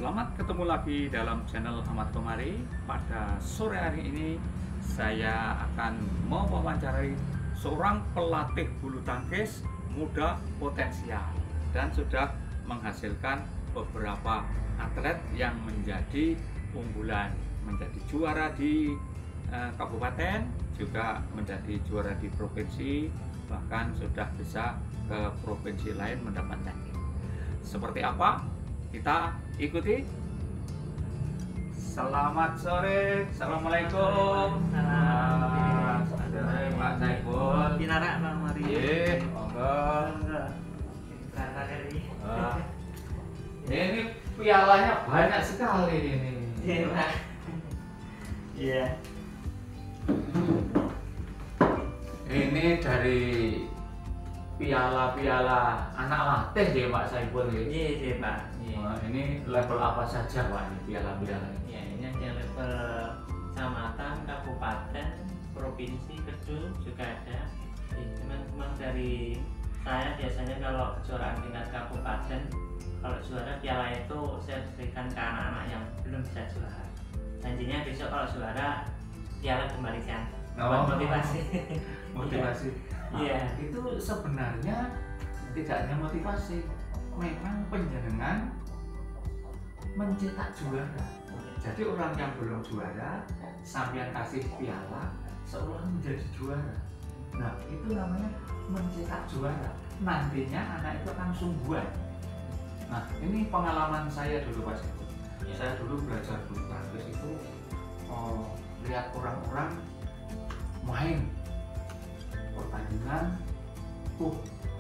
Selamat ketemu lagi dalam channel Ahmad Komari. Pada sore hari ini saya akan mewawancarai seorang pelatih bulu tangkis muda potensial dan sudah menghasilkan beberapa atlet yang menjadi unggulan, menjadi juara di kabupaten, juga menjadi juara di provinsi, bahkan sudah bisa ke provinsi lain mendapatkan. Seperti apa? Kita ikuti. Selamat sore, assalamualaikum. Salam. Pak Saiful. Pinara Bang Mari. Monggo. Berangkat ini. Ini pialanya banyak sekali ini. Iya, Pak. Iya. Ini dari piala-piala anak latih ya Pak Saiful ya. Iya, Pak. Wah, ini level apa saja Pak ini piala-piala ini? Ya, ini ada level kecamatan, kabupaten, provinsi, kedul juga ada. Teman-teman dari saya biasanya kalau kejuaraan tingkat kabupaten, kalau juara piala itu saya berikan ke anak-anak yang belum bisa juara. Janjinya besok kalau juara piala kembalikan. Oh. Motivasi. Motivasi. Iya. Itu sebenarnya tidak hanya motivasi, memang penjenengan mencetak juara. Jadi orang yang belum juara, sampean kasih piala, seolah menjadi juara. Nah, itu namanya mencetak juara. Nantinya anak itu akan sungguhan. Nah, ini pengalaman saya dulu Pak Saiful. Saya dulu belajar bulu tangkis itu lihat orang-orang main pertandingan,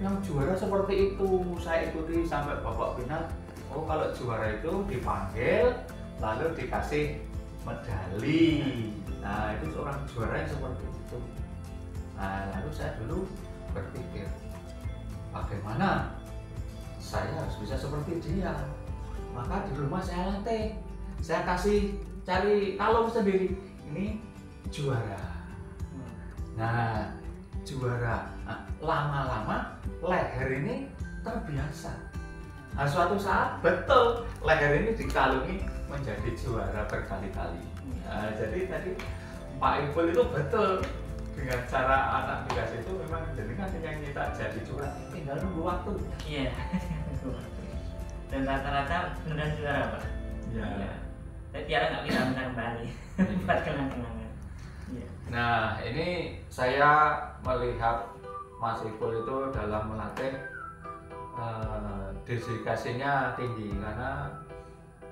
yang juara seperti itu, saya ikuti sampai babak final. Oh, kalau juara itu dipanggil lalu dikasih medali. Nah, itu seorang juara yang seperti itu. Nah, lalu saya dulu berpikir, bagaimana saya harus bisa seperti dia. Maka di rumah saya latih, saya kasih cari kalung sendiri, ini juara. Nah, juara. Nah, lama-lama leher ini terbiasa. Nah, suatu saat betul leher ini dikalungi menjadi juara berkali-kali. Nah, jadi tadi Pak Ipul itu betul dengan cara anak dikasih itu memang jadi kan yang kita jadi juara tinggal nunggu waktu. Iya. Dan rata-rata beneran juara Pak. Ya. Tapi piala nggak bisa minta kembali. Buat kenang-kenangan. Iya. Nah, ini saya melihat Mas Ipul itu dalam melatih dedikasinya tinggi karena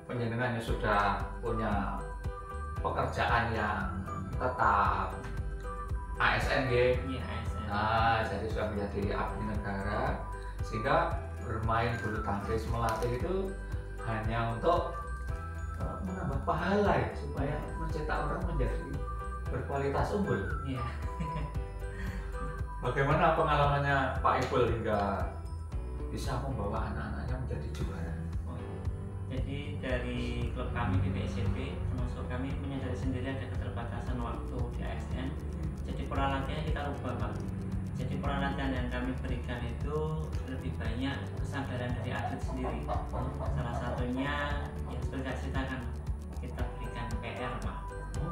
penjenengannya sudah punya pekerjaan yang tetap ASN ya. Iya, ASN. Nah, jadi sudah menjadi abdi negara sehingga bermain bulu tangkis melatih itu hanya untuk menambah pahala ya, supaya mencetak orang menjadi berkualitas unggul. Iya. Bagaimana pengalamannya Pak Ipul hingga bisa membawa anak-anaknya menjadi juara? Jadi dari klub kami di SMP, termasuk kami menyadari sendiri ada keterbatasan waktu di ASN. Jadi pola latihan kita rubah Pak. Jadi pola latihan yang kami berikan itu lebih banyak kesadaran dari atlet sendiri. Salah satunya yang seperti saya ceritakan, kita berikan PR Pak.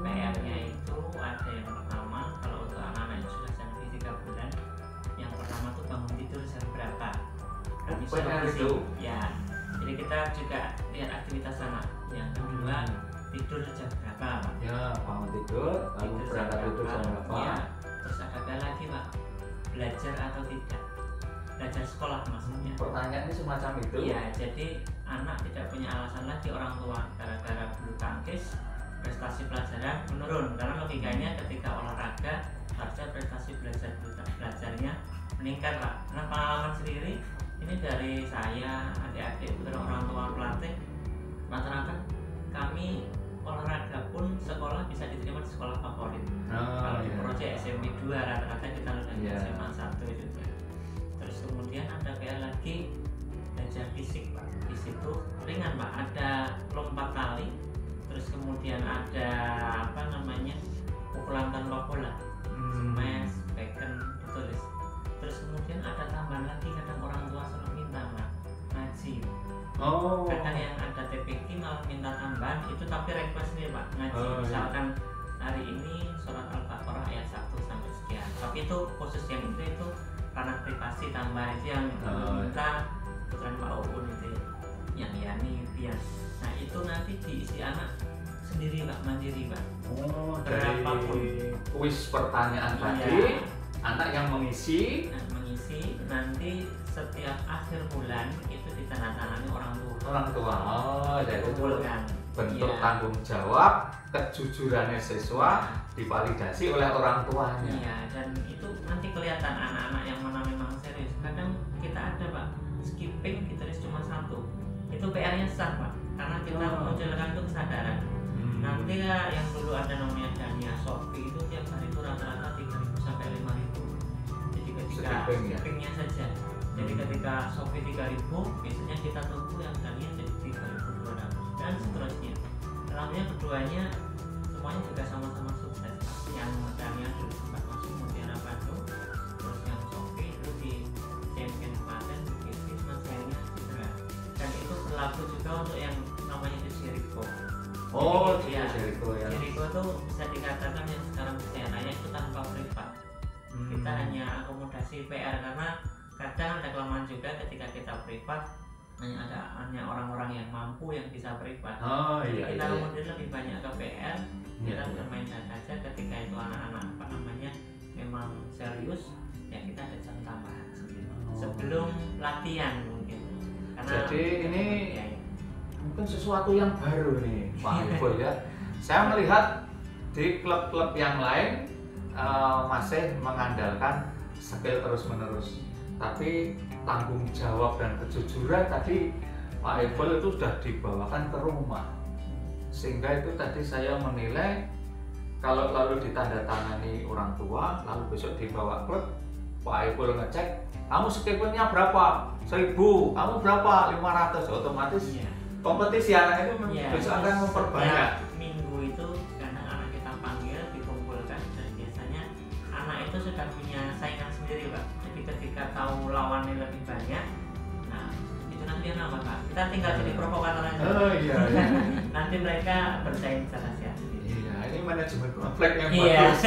PR-nya itu ada yang pertama, kalau untuk anak-anak yang sudah sampai 3 bulan, yang pertama tuh bangun tidur jam berapa. Kami itu? Ya, jadi kita juga lihat aktivitas anak. Yang kedua, tidur jam berapa Pak? Ya, bangun tidur, lalu berangkat tidur jam berapa? Ya, terus ada lagi Pak, belajar atau tidak? Belajar sekolah maksudnya. Pertanyaannya semacam itu? Iya, jadi anak tidak punya alasan lagi orang tua gara-gara bulu tangkis prestasi pelajaran menurun, karena logikanya ketika olahraga harusnya prestasi belajarnya meningkat Pak. Karena pengalaman sendiri ini dari saya, adik-adik, orang tua pelatih, rata-rata kami olahraga pun sekolah bisa diterima di sekolah favorit. Kalau di proyek SMP 2 rata-rata kita lulus di SMA 1 juga. Terus kemudian ada kayak lagi belajar fisik Pak. Di situ ringan Pak, ada lompat tali, terus kemudian ada apa namanya pukulan tanpa bola, smash, backhand ditulis. Terus kemudian ada tambahan lagi, kadang orang tua selalu minta Pak, ngaji. Oh. Kadang yang ada TPQ malah minta tambahan itu, tapi request nih Pak ngaji misalkan hari ini surat Al-Baqarah ayat 1 sampai sekian, tapi itu khusus yang itu karena privasi tambahan itu yang minta putra Pak Uun itu yang Yani Pian. Nah itu nanti diisi anak sendiri Pak, mandiri Pak. Berapapun kuis pertanyaan tadi anak yang mengisi nanti setiap akhir bulan itu ditandatangani orang tua. Jadi itu bentuk tanggung jawab, kejujurannya siswa divalidasi oleh orang tuanya. Iya, dan itu nanti kelihatan anak-anak yang mana memang serius. Kadang kita ada Pak skipping ditulis cuma 1, itu PR-nya sah Pak, karena kita munculkan itu kesadaran. Nanti ya yang dulu ada namanya Dania Sofi itu tiap hari itu rata-rata 3.000 sampai 5.000. Jadi ketika skippingnya saja. Jadi ketika Sofi 3.000, biasanya kita tunggu yang Dania jadi 3.200 dan seterusnya. Alhamdulillah keduanya semuanya juga sama-sama sukses. Yang Dania dulu sempat masuk Mutiara Bandung, terus yang Sofi itu di champion Klaten, bisnis sayangnya cedera. Dan itu berlaku juga untuk yang namanya di Jericho. Jericho ya. Jericho itu bisa dikatakan yang sekarang kesehatannya itu tanpa privat. Kita hanya akomodasi PR, karena kadang ada kelemahan juga ketika kita privat hanya orang-orang yang mampu yang bisa privat. Kita kemudian lebih banyak ke PR, kita bermain data saja. Ketika itu anak-anak memang serius, ya kita ada jam tambahan sebelum latihan mungkin. Karena jadi ini mungkin sesuatu yang baru nih Pak Iful ya. Saya melihat di klub-klub yang lain masih mengandalkan skill terus-menerus, tapi tanggung jawab dan kejujuran tadi Pak Iful itu sudah dibawakan ke rumah, sehingga itu tadi saya menilai kalau lalu ditandatangani orang tua, lalu besok dibawa klub, Pak Iful ngecek, kamu skillnya berapa? 1.000, kamu berapa? 500, otomatis kompetisi anak itu besok akan memperbanyak. Minggu itu kadang anak kita panggil, dikumpulkan, dan biasanya anak itu sudah punya saingan sendiri Pak. Jadi ketika tahu lawannya lebih banyak, nah itu nanti dia nambah Pak. Kita tinggal jadi provokator aja. Nanti mereka bersaing secara sehat. Iya, ini manajemen konflik yang bagus.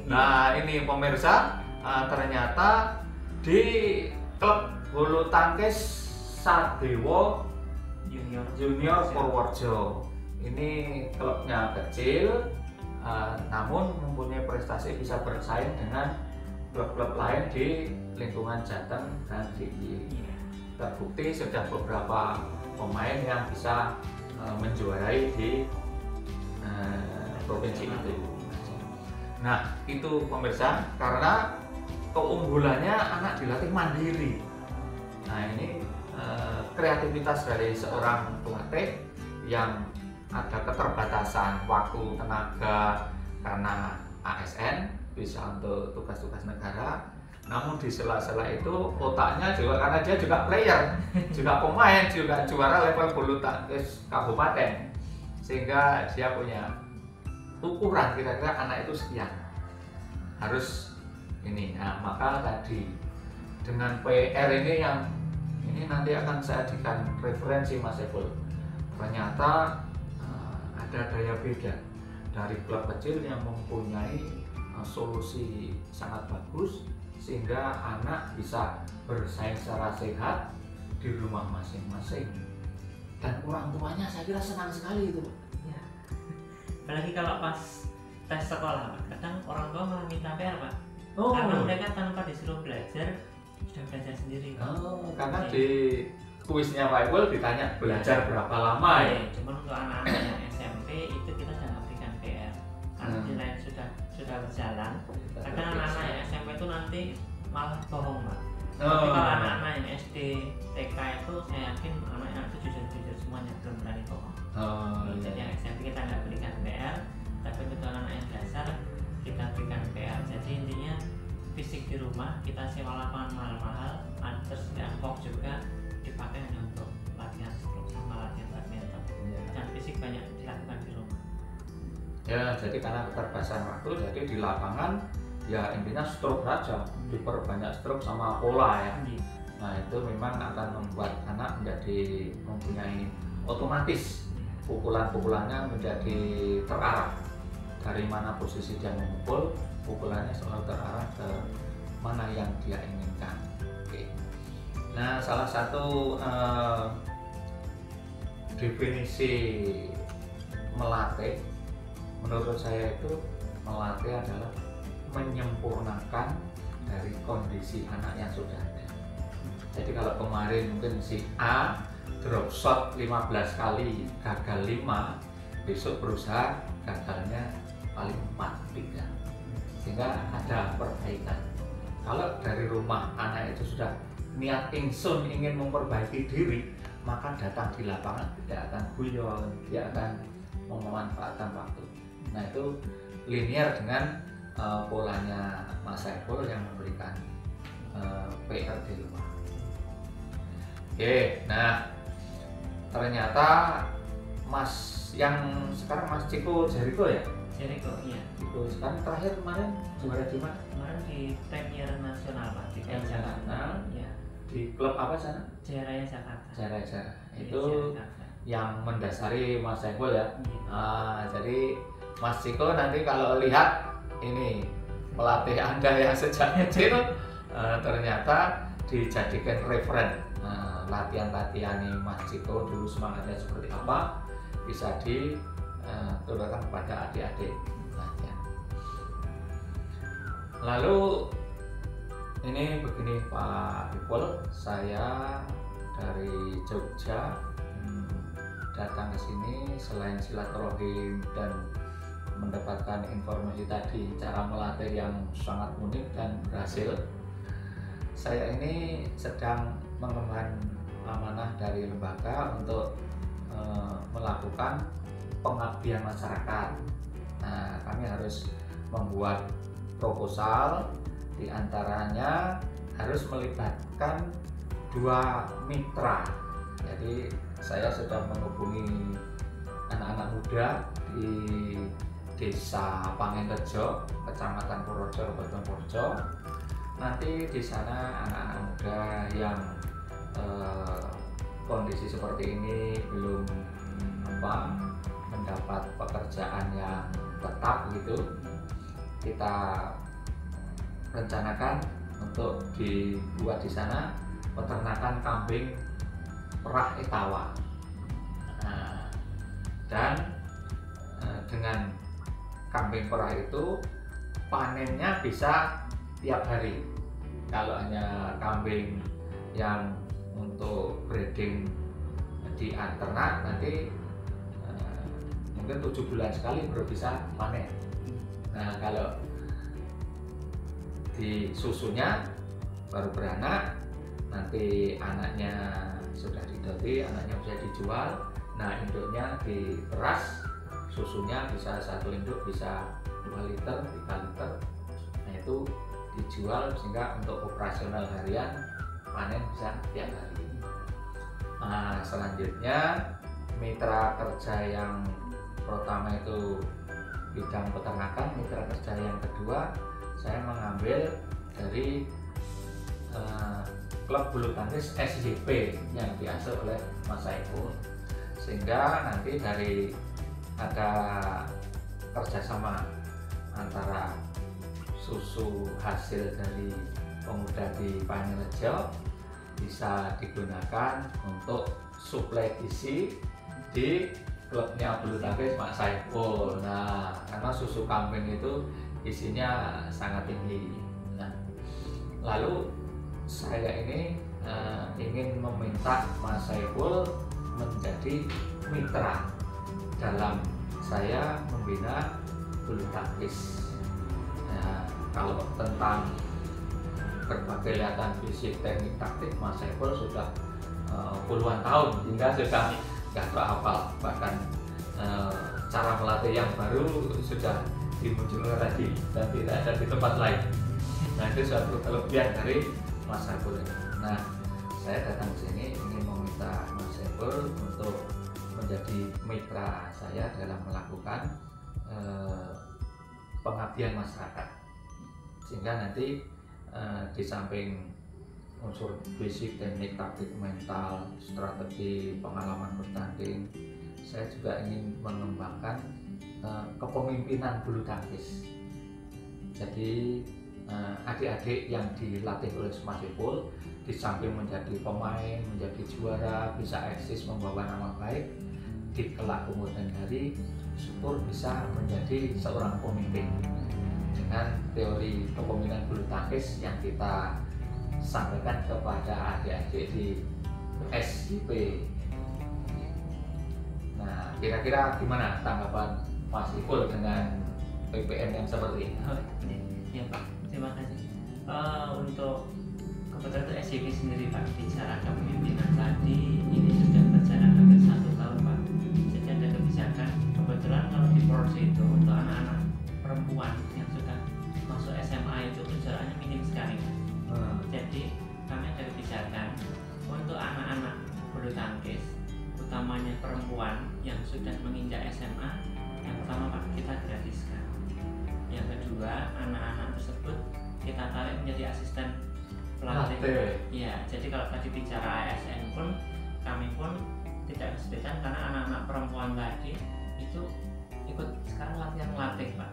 Nah ini pemirsa, ternyata di klub bulu tangkis Sadewo Junior Purworejo ini klubnya kecil, namun mempunyai prestasi bisa bersaing dengan klub-klub lain di lingkungan Jateng dan DIY. Terbukti sudah beberapa pemain yang bisa menjuarai di provinsi itu. Nah itu pemirsa, karena keunggulannya anak dilatih mandiri. Nah ini kreativitas dari seorang pelatih yang ada keterbatasan waktu, tenaga karena ASN bisa untuk tugas-tugas negara, namun di sela-sela itu otaknya juga karena dia juga player, juga pemain, juga juara level bulu tangkis kabupaten, sehingga dia punya ukuran kira-kira anak itu sekian harus ini. Nah maka tadi dengan PR ini yang ini nanti akan saya jadikan referensi Mas Iful. Ternyata ada daya beda dari klub kecil yang mempunyai solusi sangat bagus sehingga anak bisa bersaing secara sehat di rumah masing-masing, dan orang tuanya saya kira senang sekali itu. Ya. Apalagi kalau pas tes sekolah, kadang orang tua malah minta PR Pak. Karena mereka tanpa disuruh belajar sudah belajar sendiri. Karena di kuisnya Pak Iful ditanya belajar berapa lama ya? Cuman untuk anak-anak yang SMP itu kita jangan berikan PR karena nilai sudah berjalan. Kadang anak-anak yang SMP itu nanti malah bohong Pak. Tapi kalau anak-anak yang SD, TK itu saya yakin anak-anak itu jujur-jujur semuanya, belum berani bohong. Jadi yang SMP kita nggak berikan PR, tapi untuk anak-anak yang dasar kita berikan PR. Jadi intinya fisik di rumah kita sewa lapangan mahal-mahal, terus box juga dipakai hanya untuk latihan stroke sama latihan badminton. Dan fisik banyak dilakukan di rumah. Ya, jadi karena keterbatasan waktu, jadi di lapangan ya intinya stroke saja, diperbanyak stroke sama pola ya. Nah itu memang akan membuat anak menjadi mempunyai otomatis pukulan-pukulannya menjadi terarah. Dari mana posisi dia memukul, pukulannya selalu terarah ke mana yang dia inginkan. Oke. Nah, salah satu definisi melatih menurut saya itu melatih adalah menyempurnakan dari kondisi anak yang sudah ada. Jadi kalau kemarin mungkin si A drop shot 15 kali gagal 5, besok berusaha gagalnya paling 4-3, sehingga ada perbaikan. Kalau dari rumah anak itu sudah niat ingsun ingin memperbaiki diri, maka datang di lapangan tidak akan guyon, dia akan memanfaatkan waktu. Nah, itu linear dengan polanya Mas Saiful yang memberikan PR di rumah. Oke, nah ternyata Mas yang sekarang Mas Ciko Jericho ya? Jericho, iya. Ciko sekarang terakhir kemarin juara di mana? Kemarin di Premier Nasional Pak, di Jakarta. Ya. Di klub apa sana? Jaya Raya Jakarta. Jaya Raya. Itu Jakarta. yang mendasari Mas Saiful ya? Iya. Jadi Mas Ciko nanti kalau lihat ini pelatih Anda yang sejak kecil ternyata dijadikan referen. Latihan-latihan Mas Ciko dulu semangatnya seperti apa bisa diturunkan kepada adik-adik latihan. Lalu ini begini Pak Ipul, saya dari Jogja datang ke sini selain silaturahim dan mendapatkan informasi tadi cara melatih yang sangat unik dan berhasil. Saya ini sedang mengemban amanah dari lembaga untuk melakukan pengabdian masyarakat. Nah, kami harus membuat proposal, diantaranya harus melibatkan 2 mitra. Jadi saya sudah menghubungi anak-anak muda di Desa Pangenrejo, Kecamatan Purworejo, Kabupaten Purworejo. Nanti di sana anak-anak muda yang kondisi seperti ini belum mendapat pekerjaan yang tetap gitu, kita rencanakan untuk dibuat di sana peternakan kambing perah etawa. Nah, dan dengan kambing perah itu panennya bisa tiap hari. Kalau hanya kambing yang untuk breeding di ternak nanti mungkin 7 bulan sekali baru bisa panen. Nah, kalau di susunya baru beranak, nanti anaknya sudah didoti, anaknya bisa dijual. Nah, induknya diperas, susunya bisa 1 induk bisa 2 liter, 3 liter. Nah, itu dijual sehingga untuk operasional harian panen bisa tiap hari. Nah, selanjutnya mitra kerja yang pertama itu bidang peternakan, mitra kerja yang kedua saya mengambil dari klub bulu tangkis SJP yang diasuh oleh Mas Saiful, sehingga nanti dari ada kerjasama antara susu hasil dari pemuda di Pangenrejo bisa digunakan untuk suplai gizi di klubnya bulu tangkis Mas Saiful. Nah, karena susu kambing itu isinya sangat tinggi. Nah, lalu saya ini ingin meminta Mas Saiful menjadi mitra dalam saya membina bulu tangkis. Nah, kalau tentang berbagai latihan fisik, teknik, taktik, Mas Saiful sudah puluhan tahun hingga sudah nggak hafal, bahkan cara melatih yang baru sudah dimunculkan tadi dan tidak ada di tempat lain. Nah, itu suatu kelebihan dari Mas Saiful. Nah, saya datang ke sini ingin meminta Mas Saiful untuk menjadi mitra saya dalam melakukan pengabdian masyarakat, sehingga nanti di samping unsur fisik, teknik, taktik, mental, strategi, pengalaman bertanding. Saya juga ingin mengembangkan kepemimpinan bulu tangkis. Jadi adik-adik yang dilatih oleh Mas Ipul di samping menjadi pemain, menjadi juara, bisa eksis membawa nama baik di kelak kemudian hari, syukur bisa menjadi seorang pemimpin dengan teori kepemimpinan bulu tangkis yang kita sampaikan kepada adik-adik di SIP. Nah, kira-kira gimana tanggapan Mas Ipul dengan PPM yang seperti ini? Ya Pak, terima kasih. Untuk kebetulan itu SIP sendiri Pak, bicara kepemimpinan tadi ini sudah berjalan hampir 1 tahun Pak. Jadi ada kebijakan, kebetulan kalau di Polres itu untuk anak-anak perempuan yang sudah masuk SMA itu jaraknya minim sekali. Jadi kami ada kebijakan untuk anak-anak bulu tangkis, utamanya perempuan yang sudah menginjak SMA, yang pertama Pak, kita gratiskan. Yang kedua, anak-anak tersebut kita tarik menjadi asisten pelatih. Ya, jadi kalau tadi bicara ASN pun, kami pun tidak kesulitan karena anak-anak perempuan tadi itu ikut sekarang latihan latih Pak.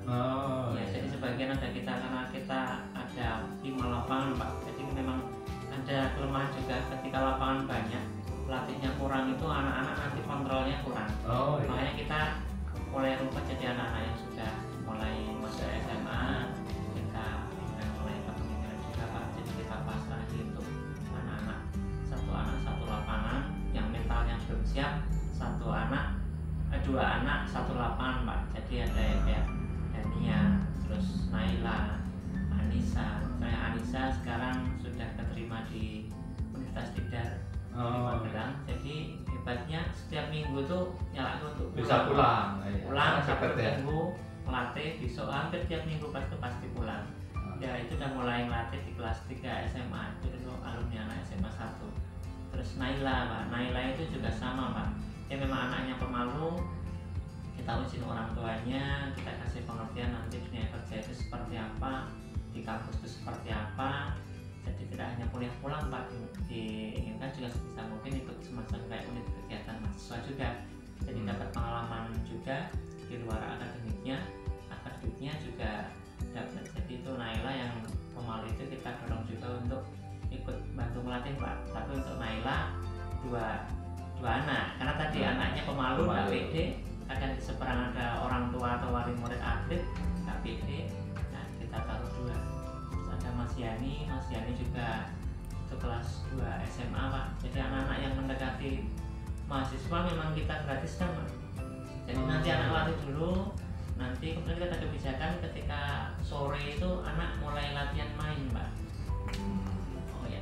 Ya, jadi sebagian ada kita karena kita ada 5 lapangan Pak. Jadi memang ada kelemahan juga ketika lapangan banyak, pelatihnya kurang itu anak-anak nanti kontrolnya kurang. Makanya kita mulai rubah jadi anak-anak yang sudah mulai masuk SMA, kita mulai kepemimpinan juga Pak. Jadi kita pasrah untuk anak-anak, satu lapangan yang mentalnya belum siap, dua anak satu lapangan Pak. Jadi ada yang kayak Dania, terus Naila, Anissa. Saya Anissa sekarang sudah keterima di Universitas Tidar di Magelang. Jadi hebatnya setiap minggu tuh nyala untuk bisa pulang Sabtu Minggu melatih, besok hampir tiap minggu pasti pulang. Ya itu udah mulai ngelatih di kelas 3 SMA, itu dulu alumni anak SMA 1. Terus Naila Pak, Naila itu juga sama Pak. Dia memang anaknya pemalu, kita ujiin orang tuanya, kita kasih pengertian nanti dunia kerja itu seperti apa, di kampus itu seperti apa. Jadi tidak hanya kuliah pulang Pak, diinginkan juga sebisa mungkin ikut semacam kayak unit kegiatan mahasiswa juga. Jadi dapat pengalaman juga di luar akademiknya juga dapat. Jadi itu Naila yang pemalu itu kita dorong juga untuk ikut bantu melatih Pak. Tapi untuk Naila dua anak, karena tadi anaknya pemalu, nggak pede, kadang di seberang ada orang tua atau wali murid atlet nggak pede, nah kita taruh 2. Terus ada Mas Yani juga itu kelas 2 SMA Pak. Jadi anak-anak yang mendekati mahasiswa memang kita gratiskan Pak. Jadi nanti anak latih dulu, nanti kemudian kita ada kebijakan ketika sore itu anak mulai latihan main Pak. Oh ya,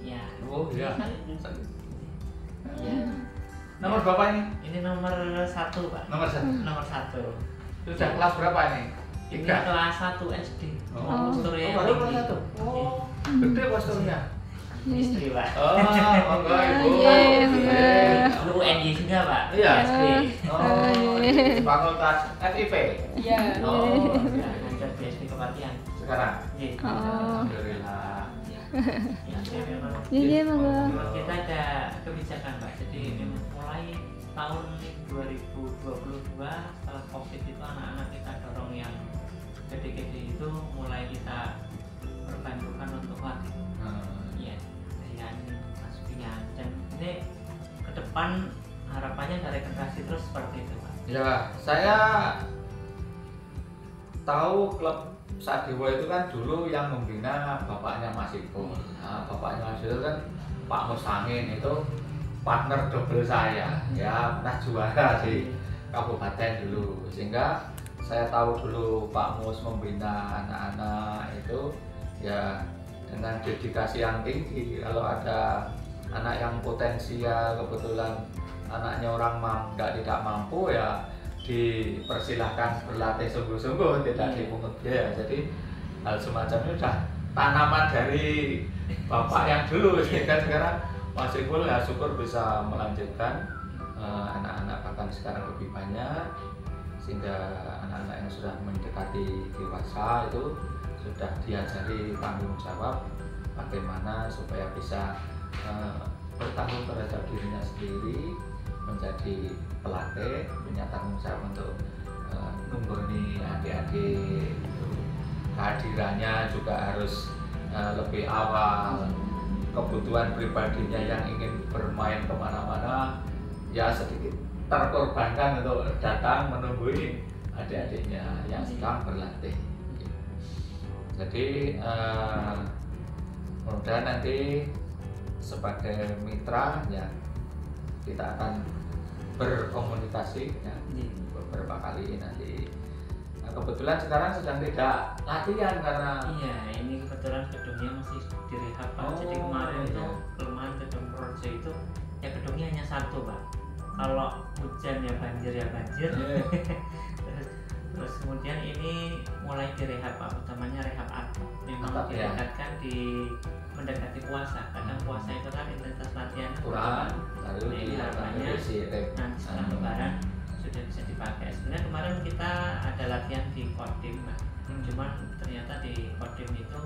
ya. Oh iya. Ya. Nomor berapa ini? Ini nomor 1 Pak. Nomor 1. Nomor 1. Sudah kelas berapa ini? Ini kelas 1 SD. Posturnya baru kelas tinggi. 1. Gede posturnya. Istri Pak. Monggo Ibu. Lu UNY juga Pak. Iya. SD. Di Fakultas FIP. Iya. Ya, ngajar di SD Kepatihan. Sekarang. Iya. Alhamdulillah. Ya, memang. Iya, monggo. Memang kita ada kebijakan Pak. Jadi memang mulai tahun 2022 setelah COVID itu anak-anak kita dorong yang gede-gede itu mulai kita perbantukan untuk latih. Iya, Rian, Mas Pian, dan ini ke depan harapannya dari generasi terus seperti itu Pak. Ya, saya tahu klub Sadewa itu kan dulu yang membina bapaknya Mas Ipul. Nah, bapaknya Mas Ipul kan Pak Musangin itu partner double saya, ya pernah juara di kabupaten dulu. Sehingga saya tahu dulu Pak Mus membina anak-anak itu ya dengan dedikasi yang tinggi. Kalau ada anak yang potensial, kebetulan anaknya orang tidak mampu ya dipersilahkan berlatih sungguh-sungguh, tidak dipungut biaya. Jadi hal semacam ini sudah tanaman dari bapak yang dulu, sehingga sekarang Mas Ipul ya syukur bisa melanjutkan anak-anak bahkan sekarang lebih banyak, sehingga anak-anak yang sudah mendekati dewasa itu sudah diajari tanggung jawab bagaimana supaya bisa bertanggung terhadap dirinya sendiri, menjadi pelatih, punya tanggung jawab untuk mengguni adik-adik. Kehadirannya juga harus lebih awal. Kebutuhan pribadinya yang ingin bermain kemana-mana ya sedikit terkorbankan untuk datang menunggui adik-adiknya yang sedang berlatih. Jadi mudah-mudahan nanti sebagai mitra ya kita akan berkomunikasi ya beberapa kali nanti. Nah, kebetulan sekarang sedang tidak latihan karena iya ini kebetulan gedungnya masih direhab Pak. Jadi kemarin iya. itu kelemahan gedung Projo itu ya gedungnya hanya satu Pak. Kalau hujan ya banjir terus kemudian ini mulai direhab Pak, utamanya rehab atap. Memang direhatkan di mendekati puasa, kadang puasa itu kan intensitas latihan kurang, lalu ini harapannya nanti setelah lebaran sudah bisa dipakai. Sebenarnya kemarin kita ada latihan di Kodim Pak, cuman ternyata di Kodim itu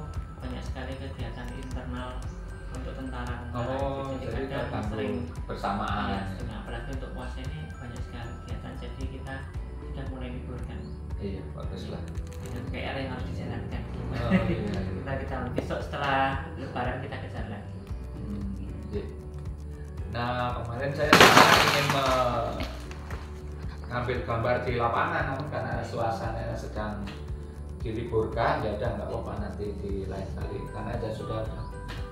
banyak sekali kegiatan internal untuk tentara. Jadi kadang sering bersamaan. Ya, apalagi untuk puasa ini banyak sekali kegiatan, jadi kita sudah mulai liburkan. Iya, baguslah. Dengan PR yang harus dijalankan. Iya. kita besok setelah lebaran kita kejar lagi. Iya. Nah, kemarin saya ingin mengambil gambar di lapangan, namun karena suasananya sedang diliburkan, ya udah nggak apa-apa nanti di lain kali. Karena saya sudah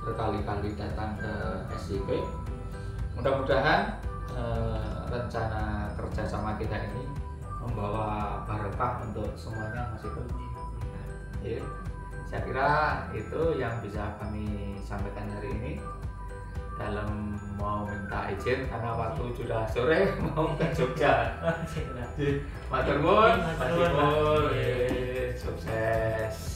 berkali-kali datang ke SIP. Mudah-mudahan rencana kerjasama kita ini membawa barokah untuk semuanya Mas Iko. Ya, saya kira itu yang bisa kami sampaikan hari ini. Dalam mau minta izin karena waktu sudah sore mau ke Jogja. Matur nuwun, Mas Iko, sukses.